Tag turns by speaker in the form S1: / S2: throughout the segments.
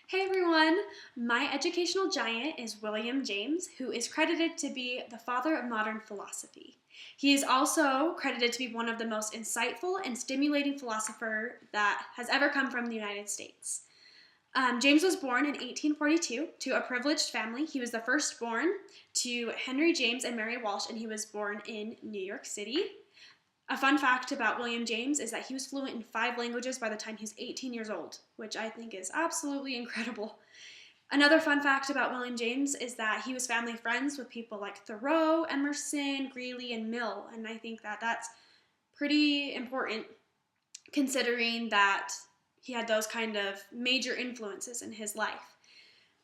S1: Hey everyone! My educational giant is William James, who is credited to be the father of modern philosophy. He is also credited to be one of the most insightful and stimulating philosopher that has ever come from the United States. James was born in 1842 to a privileged family. He was the firstborn to Henry James and Mary Walsh, and he was born in New York City. A fun fact about William James is that he was fluent in 5 languages by the time he was 18 years old, which I think is absolutely incredible. Another fun fact about William James is that he was family friends with people like Thoreau, Emerson, Greeley, and Mill, and I think that that's pretty important considering that he had those kind of major influences in his life.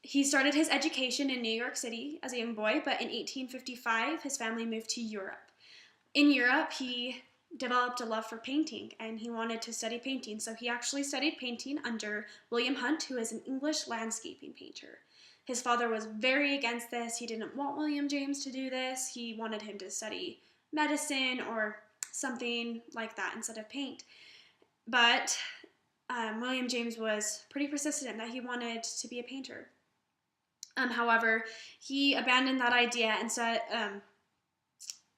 S1: He started his education in New York City as a young boy, but in 1855 his family moved to Europe. In Europe, he developed a love for painting and he wanted to study painting. So he actually studied painting under William Hunt, who is an English landscaping painter. His father was very against this. He didn't want William James to do this. He wanted him to study medicine or something like that instead of paint. But William James was pretty persistent that he wanted to be a painter. However, he abandoned that idea and said,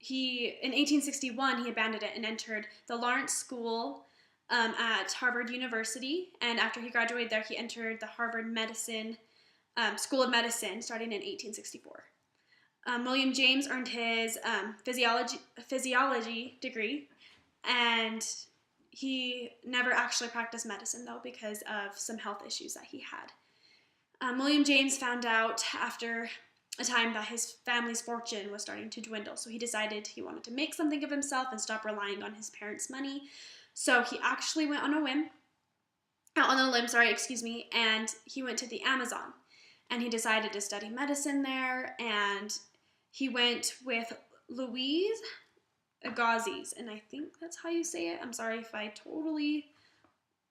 S1: in 1861, he abandoned it and entered the Lawrence School at Harvard University. And after he graduated there, he entered the Harvard School of Medicine starting in 1864. William James earned his physiology degree, and he never actually practiced medicine, though, because of some health issues that he had. William James found out after a time that his family's fortune was starting to dwindle, so he decided he wanted to make something of himself and stop relying on his parents' money. So he actually went on a limb, and he went to the Amazon, and he decided to study medicine there, and he went with Louise Agassiz, and I think that's how you say it. I'm sorry if I totally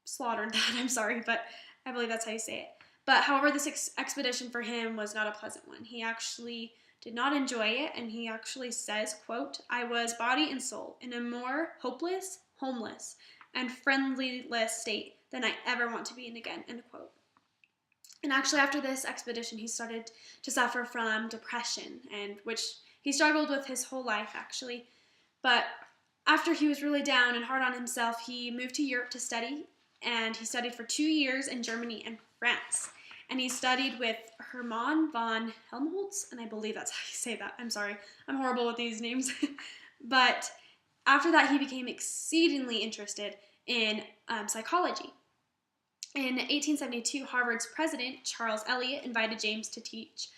S1: slaughtered that. I'm sorry, but I believe that's how you say it. But however, this expedition for him was not a pleasant one. He actually did not enjoy it, and he actually says, quote, "I was body and soul in a more hopeless, homeless, and friendlyless state than I ever want to be in again," end quote. And actually after this expedition, he started to suffer from depression, and which he struggled with his whole life, actually. But after he was really down and hard on himself, he moved to Europe to study, and he studied for 2 years in Germany and France. And he studied with Hermann von Helmholtz, and I believe that's how you say that. I'm sorry, I'm horrible with these names. But after that, he became exceedingly interested in psychology. In 1872, Harvard's president, Charles Eliot, invited James to teach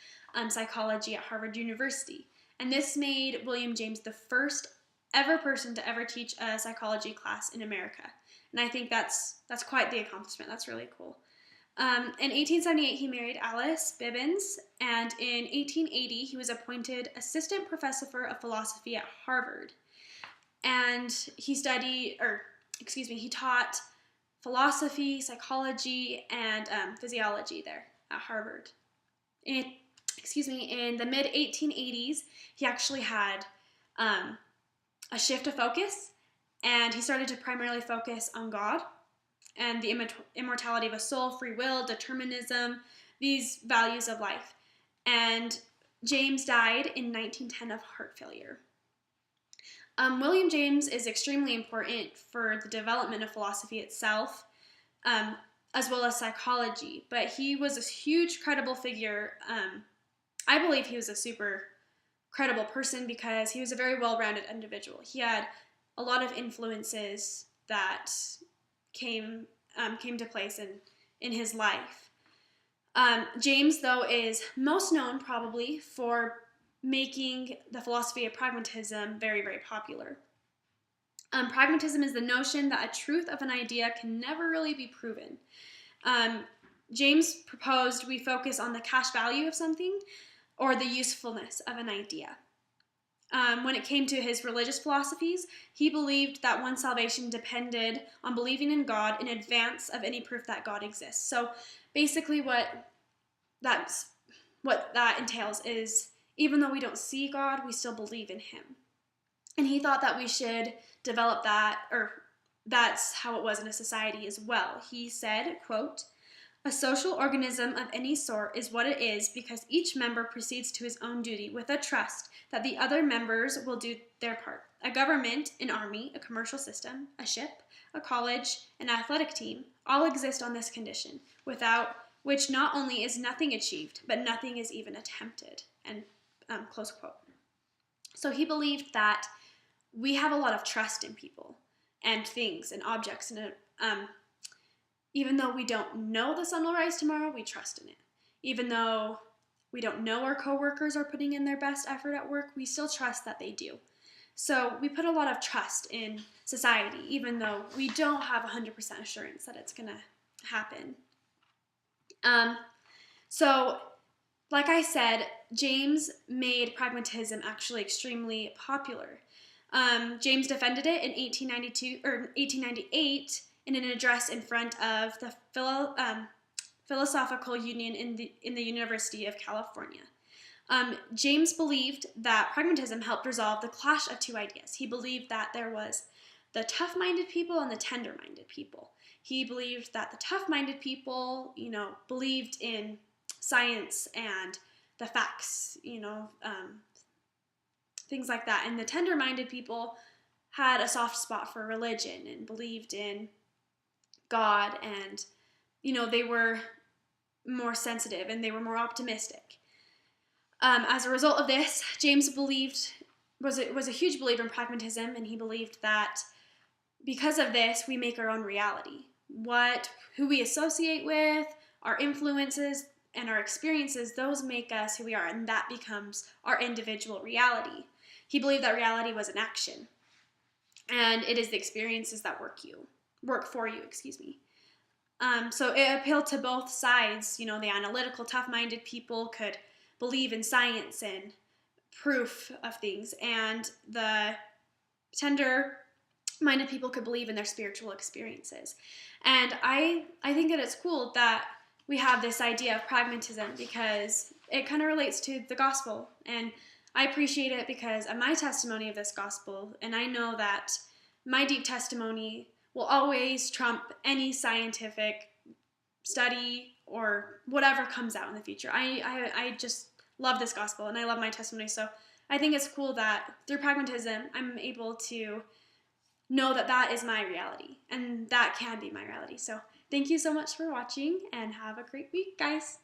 S1: psychology at Harvard University. And this made William James the first ever person to ever teach a psychology class in America. And I think that's quite the accomplishment. That's really cool. In 1878, he married Alice Bibbins, and in 1880, he was appointed assistant professor of philosophy at Harvard. And he taught philosophy, psychology, and physiology there at Harvard. In the mid-1880s, he actually had a shift of focus, and he started to primarily focus on God and the immortality of a soul, free will, determinism, these values of life. And James died in 1910 of heart failure. William James is extremely important for the development of philosophy itself, as well as psychology, but he was a huge credible figure. I believe he was a super credible person because he was a very well-rounded individual. He had a lot of influences that came to place in his life. James, though, is most known probably for making the philosophy of pragmatism very, very popular. Pragmatism is the notion that a truth of an idea can never really be proven. James proposed we focus on the cash value of something or the usefulness of an idea. When it came to his religious philosophies, he believed that one's salvation depended on believing in God in advance of any proof that God exists. So basically what that entails is even though we don't see God, we still believe in him. And he thought that we should develop that, or that's how it was in a society as well. He said, quote, A social organism of any sort is what it is because each member proceeds to his own duty with a trust that the other members will do their part. A government, an army, a commercial system, a ship, a college, an athletic team, all exist on this condition, without which not only is nothing achieved, but nothing is even attempted. And close quote. So he believed that we have a lot of trust in people and things and objects, and even though we don't know the sun will rise tomorrow, we trust in it. Even though we don't know our coworkers are putting in their best effort at work, we still trust that they do. So we put a lot of trust in society, even though we don't have 100% assurance that it's going to happen. So, like I said, James made pragmatism actually extremely popular. James defended it in 1898 in an address in front of the Philosophical Union in the University of California. James believed that pragmatism helped resolve the clash of two ideas. He believed that there was the tough-minded people and the tender-minded people. He believed that the tough-minded people, believed in science and the facts, things like that. And the tender-minded people had a soft spot for religion and believed in God, and, they were more sensitive and they were more optimistic. As a result of this, James was a huge believer in pragmatism, and he believed that because of this, we make our own reality. Who we associate with, our influences, and our experiences, those make us who we are, and that becomes our individual reality. He believed that reality was an action, and it is the experiences that work for you. So it appealed to both sides. The analytical, tough-minded people could believe in science and proof of things, and the tender-minded people could believe in their spiritual experiences. And I think that it's cool that we have this idea of pragmatism because it kind of relates to the gospel, and I appreciate it because of my testimony of this gospel, and I know that my deep testimony will always trump any scientific study or whatever comes out in the future. I just love this gospel, and I love my testimony, so I think it's cool that through pragmatism, I'm able to know that that is my reality, and that can be my reality. So thank you so much for watching, and have a great week, guys.